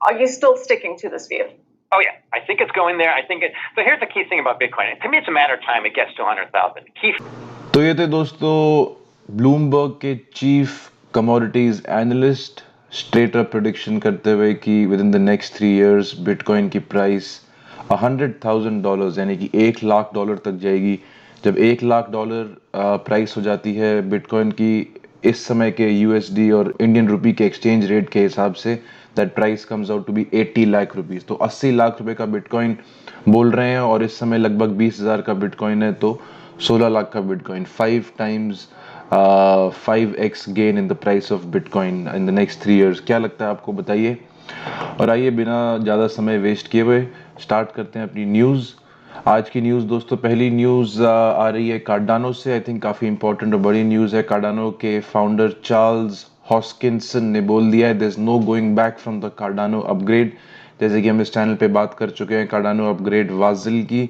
Are you still sticking to this view? Oh yeah, I think it's going there. So here's the key thing about Bitcoin. To me, it's a matter of time it gets to 100,000. तो ये थे दोस्तों Bloomberg के chief commodities analyst straight up prediction करते हुए कि with in the next 3 years bitcoin की price $100,000 यानी कि $1,00,000 तक जाएगी। जब $1,00,000 प्राइस हो जाती है बिटकॉइन की इस समय के USD और इंडियन रुपी के एक्सचेंज रेट के हिसाब से, that price comes out to be 80 lakh rupees. तो 80 लाख रुपए का बिटकॉइन बोल रहे हैं और इस समय लगभग 20,000 का बिटकॉइन है, तो 16 लाख का bitcoin, 5x gain in the price of bitcoin in the next 3 years। क्या लगता है आपको, बताइए। और आइए बिना ज़्यादा समय वेस्ट किए हुए स्टार्ट करते हैं अपनी न्यूज़। आज की न्यूज़ दोस्तों, पहली न्यूज़ आ रही है कार्डानो से। आई थिंक काफ़ी इंपॉर्टेंट और बड़ी न्यूज़ है। कार्डानो के फाउंडर चार्ल्स हॉस्किंसन ने बोल दिया है, there is no going back from the Cardano upgrade. जैसे कि हम इस चैनल पे बात कर चुके हैं कार्डानो अपग्रेड वाजिल की।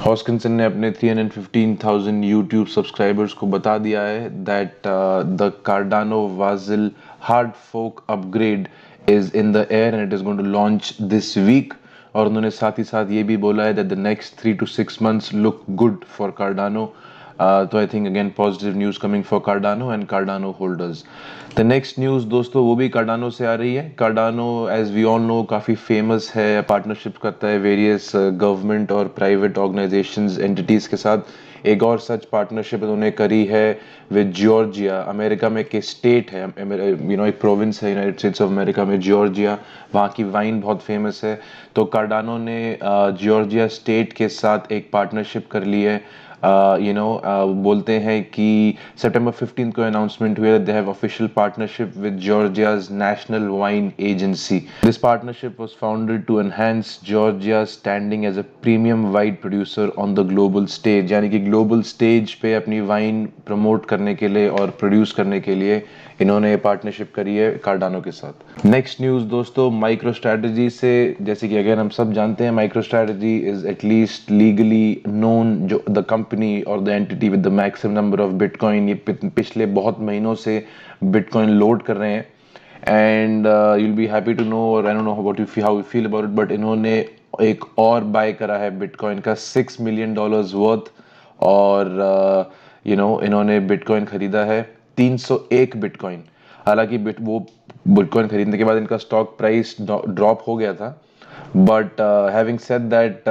हॉस्किंसन ने अपने 315,000 यूट्यूब सब्सक्राइबर्स को बता दिया है that the Cardano Vasil hard fork upgrade is in the air and it is going to launch this week. और उन्होंने साथ ही साथ ये भी बोला है that the next 3 to 6 months look good for Cardano. तो I think again positive news coming for Cardano and Cardano holders. The next news दोस्तों वो भी कार्डानो से आ रही है। Cardano as we all know काफ़ी फेमस है, पार्टनरशिप करता है वेरियस गवर्नमेंट और प्राइवेट ऑर्गेनाइजेशंस एंटिटीज़ के साथ। एक और सच पार्टनरशिप उन्होंने करी है विद जॉर्जिया, अमेरिका में के स्टेट है, एक प्रोविंस है यूनाइटेड स्टेट्स ऑफ अमेरिका में, जॉर्जिया। वहाँ की वाइन बहुत फेमस है। तो कार्डानो ने जॉर्जिया स्टेट के साथ एक पार्टनरशिप कर ली है। बोलते हैं कि सितंबर 15 को अनाउंसमेंट हुआ they have official partnership with Georgia's national wine agency. This partnership was founded to enhance Georgia standing as a premium wine producer on the global stage, यानी कि ग्लोबल स्टेज पे अपनी वाइन प्रमोट करने के लिए और produce करने के लिए इन्होंने ये पार्टनरशिप करी है कार्डानो के साथ। नेक्स्ट न्यूज़ दोस्तों माइक्रो स्ट्रैटेजी से। जैसे कि अगर हम सब जानते हैं micro strategy is at least legally known जो द कंपनी और the entity with the maximum number of bitcoin. ये पिछले बहुत महीनों से बिटकॉइन लोड कर रहे हैं and you will be happy to know, और I don't know about you how you feel about it, but इन्होंने एक और बाय करा है बिटकॉइन का $6 million वर्थ। और इन्होंने बिटकॉइन खरीदा है 301 बिटकॉइन। हालांकि वो बिटकॉइन खरीदने के बाद इनका स्टॉक प्राइस ड्रॉप हो गया था, बट हैविंग सेड दैट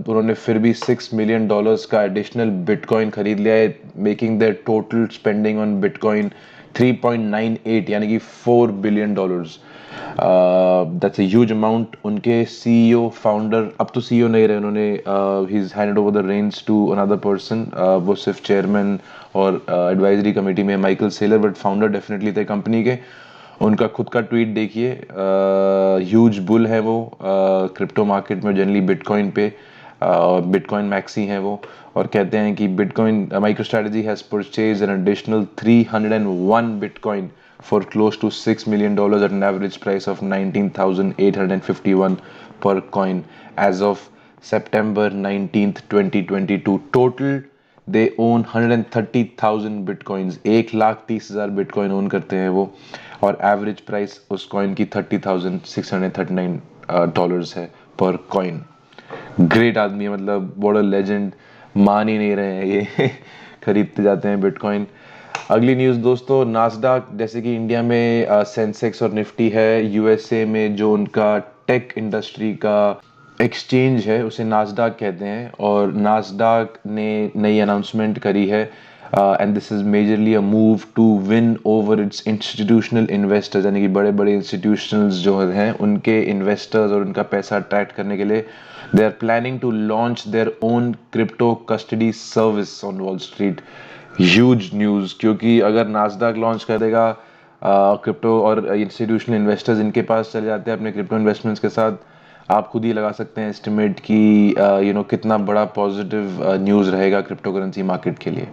उन्होंने फिर भी $6 million का एडिशनल बिटकॉइन खरीद लिया है, making their total spending on bitcoin 3.98 यानी कि $4 billion। That's a huge amount. उनके सीईओ फाउंडर अब तो सीईओ नहीं रहे, उन्होंने ही is handed over the reins to another person. वो सिर्फ चेयरमैन और एडवाइजरी कमेटी में Michael Saylor, but founder definitely थे कंपनी के। उनका खुद का ट्वीट देखिए, ह्यूज बुल है वो क्रिप्टो मार्केट में, जनरली बिटकॉइन पे बिटकॉइन मैक्सी हैं वो, और कहते हैं कि bitcoin micro strategy has purchase an additional 301 bitcoin for close to $6 million at an average price of 19,851 per coin as of September 19th 2022. Total they own 130,000 bitcoins, 1,30,000 bitcoin own करते हैं वो, और एवरेज प्राइस उस coin की $30,639 है पर coin. Great आदमी है, मतलब व्हाट अ लेजेंड, मान ही नहीं रहे हैं ये खरीदते जाते हैं बिटकॉइन। अगली न्यूज़ दोस्तों नास्डाक, जैसे कि इंडिया में सेंसेक्स और निफ्टी है, यूएसए में जो उनका टेक इंडस्ट्री का एक्सचेंज है उसे नास्डाक कहते हैं, और नास्डाक ने नई अनाउंसमेंट करी है and this is majorly a move to win over its institutional investors, यानी कि बड़े बड़े इंस्टीट्यूशनल्स जो हैं उनके इन्वेस्टर्स और उनका पैसा अट्रैक्ट करने के लिए they are planning to launch their own crypto custody service on Wall Street. Huge news, क्योंकि अगर नास्डाक लॉन्च करेगा क्रिप्टो और इंस्टीट्यूशनल इन्वेस्टर्स इनके पास चले जाते हैं अपने क्रिप्टो इन्वेस्टमेंट्स के साथ, आप खुद ही लगा सकते हैं एस्टिमेट कि कितना बड़ा पॉजिटिव न्यूज़ रहेगा क्रिप्टो करेंसी मार्केट के लिए।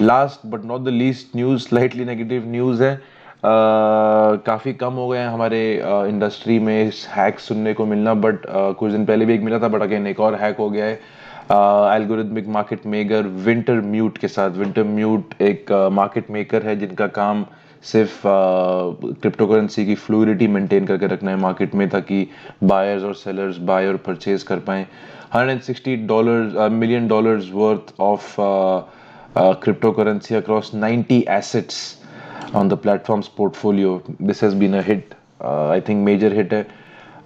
Last but not the least news, slightly negative news है। काफ़ी कम हो गए हैं हमारे इंडस्ट्री में हैक सुनने को मिलना, बट कुछ दिन पहले भी एक मिला था, बट अगेन एक और हैक हो गया है एल्गोरिथमिक मार्केट मेकर विंटरम्यूट के साथ। विंटरम्यूट एक मार्केट मेकर है जिनका काम सिर्फ क्रिप्टो करेंसी की फ्लूइडिटी मेंटेन करके रखना है मार्केट में, ताकि बायर्स और सेलर्स बाय और परचेज कर पाएँ। $160 million worth of cryptocurrency across 90 assets on the platform's portfolio. This has been a hit. I think major hit है।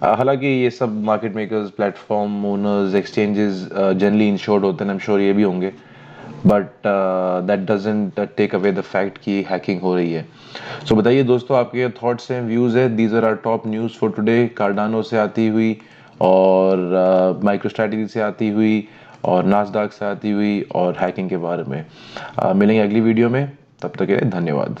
हालांकि ये सब market makers, platform owners, exchanges generally insured होते हैं, आई एम श्योर ये भी होंगे, but that doesn't take away the fact कि हैकिंग हो रही है। सो बताइए दोस्तों, आपके थॉट्स हैं, व्यूज़ है। These are our top news for today. Cardano से आती हुई और माइक्रो स्ट्रैटेजी से आती हुई और नास्डाक से आती हुई और हैकिंग के बारे में। मिलेंगे अगली वीडियो में, तब तक के लिए धन्यवाद।